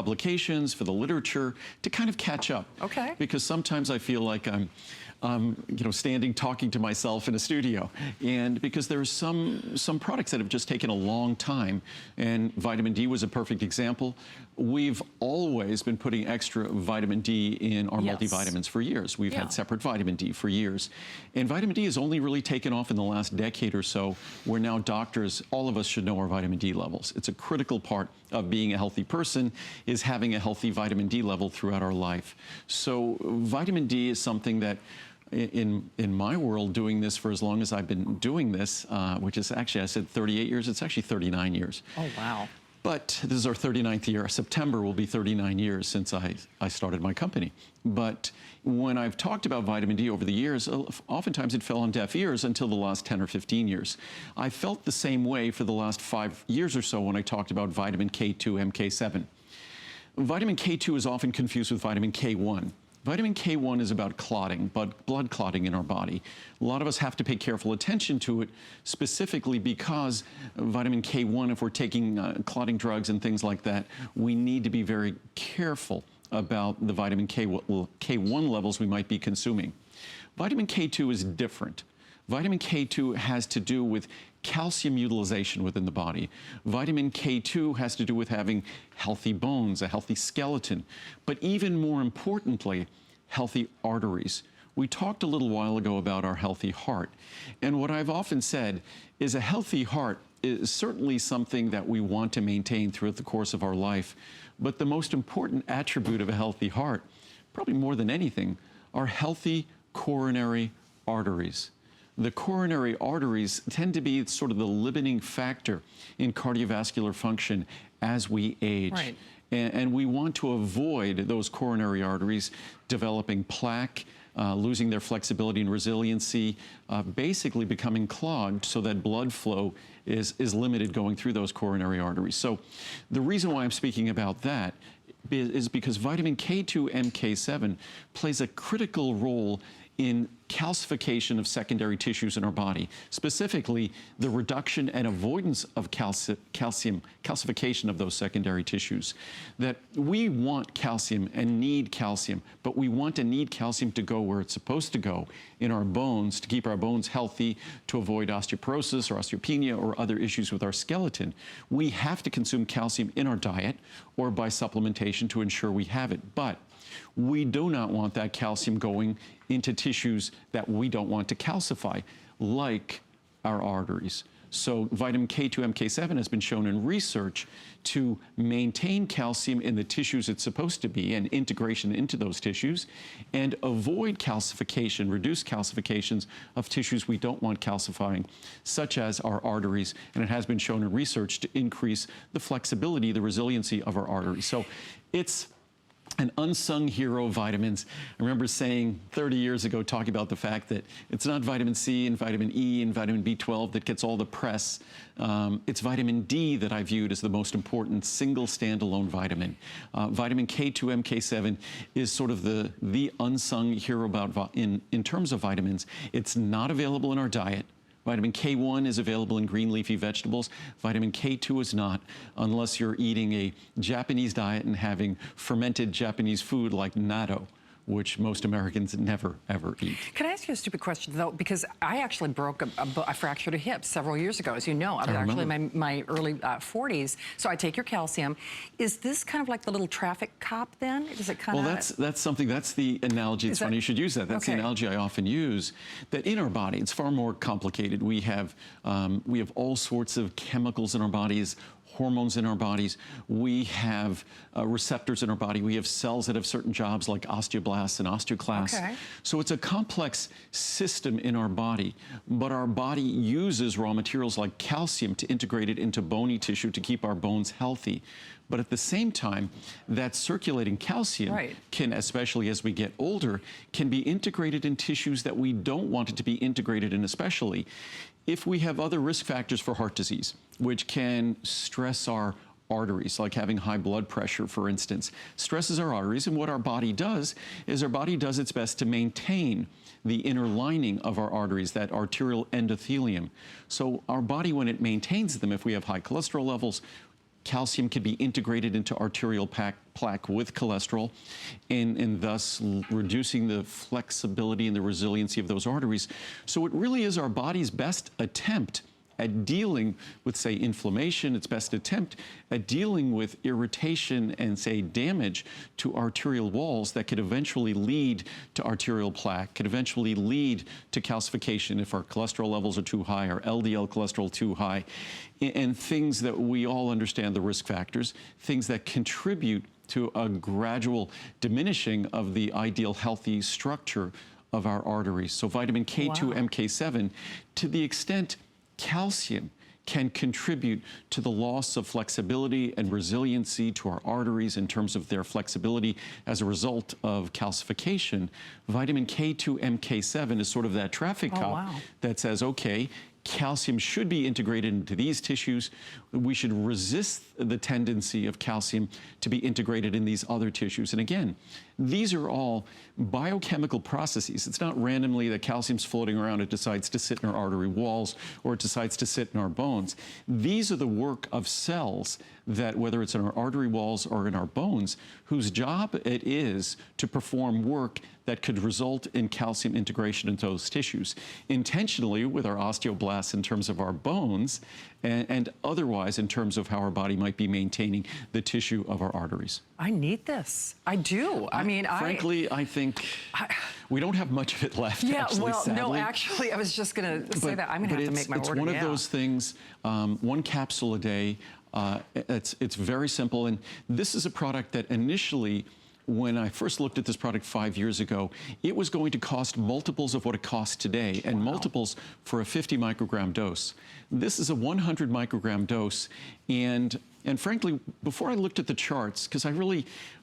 publications, for the literature, to kind of catch up. Okay. Because sometimes I feel like I'm standing talking to myself in a studio. And because there's some products that have just taken a long time, and vitamin D was a perfect example. We've always been putting extra vitamin D in our multivitamins for years. We've had separate vitamin D for years. And vitamin D has only really taken off in the last decade or so, where now doctors, all of us should know our vitamin D levels. It's a critical part of being a healthy person, is having a healthy vitamin D level throughout our life. So vitamin D is something that in my world, doing this for as long as I've been doing this, which is actually, I said 38 years, it's actually 39 years. Oh, wow. But this is our 39th year. September will be 39 years since I started my company. But when I've talked about vitamin D over the years, oftentimes it fell on deaf ears until the last 10 or 15 years. I felt the same way for the last 5 years or so when I talked about vitamin K2 MK7. Vitamin K2 is often confused with vitamin K1. Vitamin K1 is about clotting, blood clotting in our body. A lot of us have to pay careful attention to it, specifically because vitamin K1, if we're taking clotting drugs and things like that, we need to be very careful about the vitamin K1 levels we might be consuming. Vitamin K2 is different. Vitamin K2 has to do with calcium utilization within the body. Vitamin K2 has to do with having healthy bones, a healthy skeleton, but even more importantly, healthy arteries. We talked a little while ago about our healthy heart, and what I've often said is a healthy heart is certainly something that we want to maintain throughout the course of our life, but the most important attribute of a healthy heart, probably more than anything, are healthy coronary arteries. The coronary arteries tend to be sort of the limiting factor in cardiovascular function as we age. Right. And we want to avoid those coronary arteries developing plaque, losing their flexibility and resiliency, basically becoming clogged so that blood flow is limited going through those coronary arteries. So the reason why I'm speaking about that is because vitamin K2 MK7 plays a critical role in calcification of secondary tissues in our body, specifically the reduction and avoidance of calcification of those secondary tissues. That we want calcium and need calcium, but we want and need calcium to go where it's supposed to go in our bones, to keep our bones healthy, to avoid osteoporosis or osteopenia or other issues with our skeleton. We have to consume calcium in our diet or by supplementation to ensure we have it. But we do not want that calcium going into tissues that we don't want to calcify, like our arteries. So vitamin K2 MK7 has been shown in research to maintain calcium in the tissues it's supposed to be and integration into those tissues, and avoid calcification, reduce calcifications of tissues we don't want calcifying, such as our arteries. And it has been shown in research to increase the flexibility, the resiliency of our arteries. So it's an unsung hero of vitamins. I remember saying 30 years ago, talking about the fact that it's not vitamin C and vitamin E and vitamin B12 that gets all the press. It's vitamin D that I viewed as the most important single standalone vitamin. Vitamin K2 MK7 is sort of the unsung hero about in terms of vitamins. It's not available in our diet. Vitamin K1 is available in green leafy vegetables. Vitamin K2 is not, unless you're eating a Japanese diet and having fermented Japanese food like natto, which most Americans never, ever eat. Can I ask you a stupid question, though? Because I actually I fractured a hip several years ago. As you know, I was actually in my early 40s. So I take your calcium. Is this kind of like the little traffic cop then? Is it kind of... Well, that's something, that's the analogy. It's funny you should use that. That's the analogy I often use, that in our body, it's far more complicated. We have all sorts of chemicals in our bodies, hormones in our bodies. We have receptors in our body. We have cells that have certain jobs like osteoblasts and osteoclasts. Okay. So it's a complex system in our body, but our body uses raw materials like calcium to integrate it into bony tissue to keep our bones healthy. But at the same time, that circulating calcium can, especially as we get older, can be integrated in tissues that we don't want it to be integrated in, especially if we have other risk factors for heart disease, which can stress our arteries, like having high blood pressure, for instance, stresses our arteries. And what our body does is our body does its best to maintain the inner lining of our arteries, that arterial endothelium. So our body, when it maintains them, if we have high cholesterol levels, calcium can be integrated into arterial plaque with cholesterol, and thus reducing the flexibility and the resiliency of those arteries. So it really is our body's best attempt at dealing with, say, inflammation, its best attempt at dealing with irritation and, say, damage to arterial walls that could eventually lead to arterial plaque, could eventually lead to calcification if our cholesterol levels are too high, our LDL cholesterol too high, and things that we all understand the risk factors, things that contribute to a gradual diminishing of the ideal healthy structure of our arteries. So vitamin K2 MK7, to the extent calcium can contribute to the loss of flexibility and resiliency to our arteries in terms of their flexibility as a result of calcification. Vitamin K2 MK7 is sort of that traffic cop that says, okay, calcium should be integrated into these tissues. We should resist the tendency of calcium to be integrated in these other tissues. And again, these are all biochemical processes. It's not randomly that calcium's floating around, it decides to sit in our artery walls or it decides to sit in our bones. These are the work of cells that, whether it's in our artery walls or in our bones, whose job it is to perform work that could result in calcium integration into those tissues, intentionally with our osteoblasts in terms of our bones, and otherwise in terms of how our body might be maintaining the tissue of our arteries. I need this. I do. I mean, frankly, I think we don't have much of it left. Yeah, actually, well, sadly. no, actually, I was just going to say that. I'm going to have to make my order. It's one of those things, one capsule a day. It's very simple, and this is a product that initially, when I first looked at this product 5 years ago, it was going to cost multiples of what it costs today, and multiples for a 50 microgram dose. This is a 100 microgram dose, and frankly, before I looked at the charts, because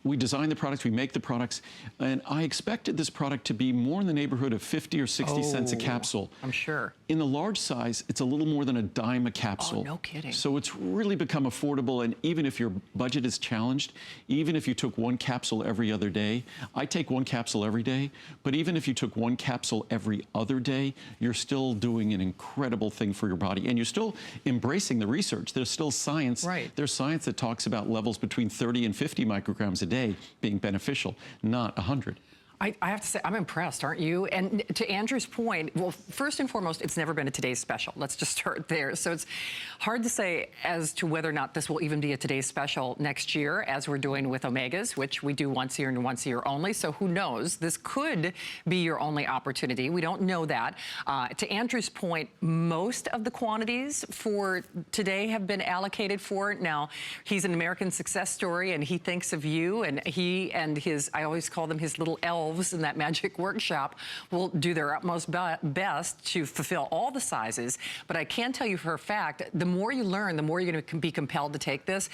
we design the products, we make the products, and I expected this product to be more in the neighborhood of 50 or 60 cents a capsule. I'm sure. In the large size, it's a little more than a dime a capsule. Oh, no kidding. So it's really become affordable, and even if your budget is challenged, even if you took one capsule every other day, I take one capsule every day, but even if you took one capsule every other day, you're still doing an incredible thing for your body, and you're still embracing the research. There's still science. Right. There's science that talks about levels between 30 and 50 micrograms a day being beneficial, not 100. I have to say, I'm impressed, aren't you? And to Andrew's point, well, first and foremost, it's never been a Today's Special. Let's just start there. So it's hard to say as to whether or not this will even be a Today's Special next year, as we're doing with Omegas, which we do once a year and once a year only. So who knows? This could be your only opportunity. We don't know that. To Andrew's point, most of the quantities for today have been allocated for it. Now, he's an American success story, and he thinks of you, and he and his, I always call them his little elves in that magic workshop, will do their utmost best to fulfill all the sizes. But I can tell you for a fact, the more you learn, the more you're going to be compelled to take this.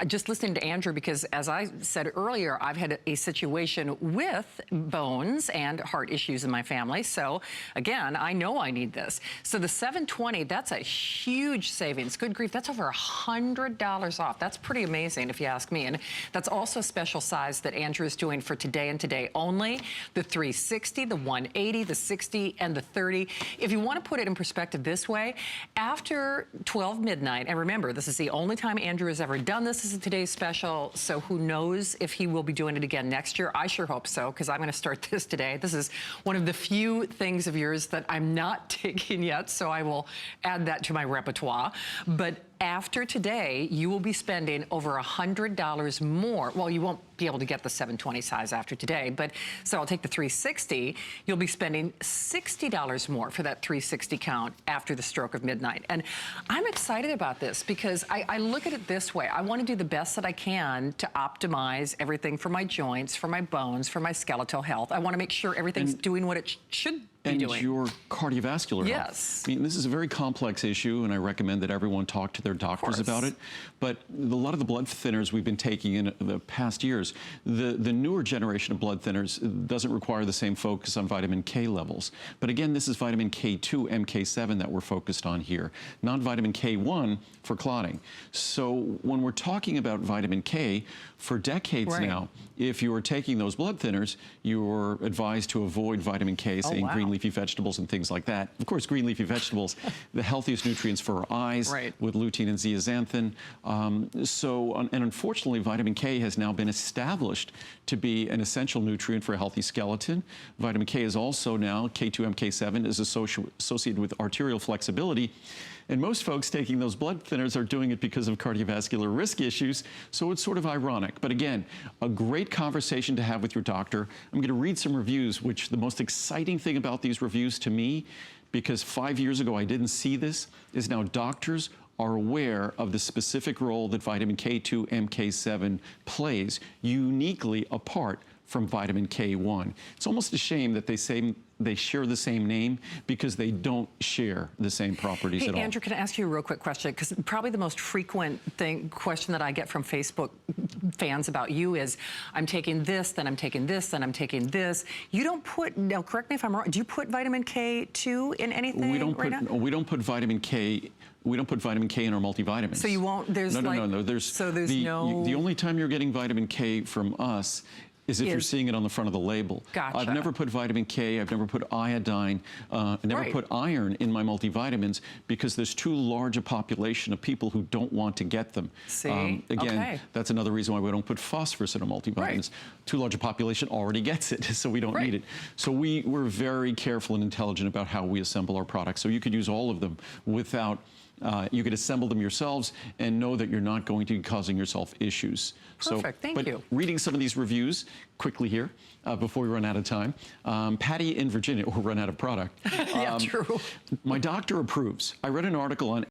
Just listening to Andrew, because as I said earlier, I've had a situation with bones and heart issues in my family. So again, I know I need this. So the 720, that's a huge savings. Good grief, that's over $100 off. That's pretty amazing if you ask me. And that's also a special size that Andrew is doing for today and today only. The 360, the 180, the 60, and the 30. If you want to put it in perspective this way, after 12 midnight, and remember, this is the only time Andrew has ever done this as a Today's Special, so who knows if he will be doing it again next year. I sure hope so, because I'm going to start this today. This is one of the few things of yours that I'm not taking yet, so I will add that to my repertoire. But after today, you will be spending over $100 more. Well, you won't be able to get the 720 size after today, but so I'll take the 360. You'll be spending $60 more for that 360 count after the stroke of midnight. And I'm excited about this because I look at it this way. I want to do the best that I can to optimize everything for my joints, for my bones, for my skeletal health. I want to make sure everything's doing what it should be doing. And your cardiovascular health. Yes. I mean, this is a very complex issue, and I recommend that everyone talk to their doctors about it. But a lot of the blood thinners we've been taking in the past years, the newer generation of blood thinners doesn't require the same focus on vitamin K levels. But again, this is vitamin K2 MK7 that we're focused on here, not vitamin K1 for clotting. So when we're talking about vitamin K, for decades now, if you are taking those blood thinners, you're advised to avoid vitamin K, say in green leafy leafy vegetables and things like that. Of course, green leafy vegetables, the healthiest nutrients for our eyes, right, with lutein and zeaxanthin. And unfortunately, vitamin K has now been established to be an essential nutrient for a healthy skeleton. Vitamin K is also now, K2 MK7, is associated with arterial flexibility. And most folks taking those blood thinners are doing it because of cardiovascular risk issues, so it's sort of ironic. But again, a great conversation to have with your doctor. I'm going to read some reviews, which the most exciting thing about these reviews to me, because 5 years ago I didn't see this, is now doctors are aware of the specific role that vitamin K2 MK7 plays, uniquely apart from vitamin K1. It's almost a shame that they say they share the same name because they don't share the same properties at all. Andrew, can I ask you a real quick question? Because probably the most frequent question that I get from Facebook fans about you is, I'm taking this, then I'm taking this, then I'm taking this. You don't put, now correct me if I'm wrong, do you put vitamin K2 in anything we don't right put, now? We don't put vitamin K. We don't put vitamin K in our multivitamins. So you won't, there's no. The only time you're getting vitamin K from us is if you're seeing it on the front of the label. Gotcha. I've never put vitamin K, I've never put iodine, I've never put iron in my multivitamins because there's too large a population of people who don't want to get them. See, again, that's another reason why we don't put phosphorus in our multivitamins. Too large a population already gets it, so we don't need it. So we're very careful and intelligent about how we assemble our products. So you could use all of them without, you could assemble them yourselves and know that you're not going to be causing yourself issues. Perfect, thank you. Reading some of these reviews quickly here before we run out of time. Patty in Virginia, or run out of product. Yeah, true. My doctor approves. I read an article on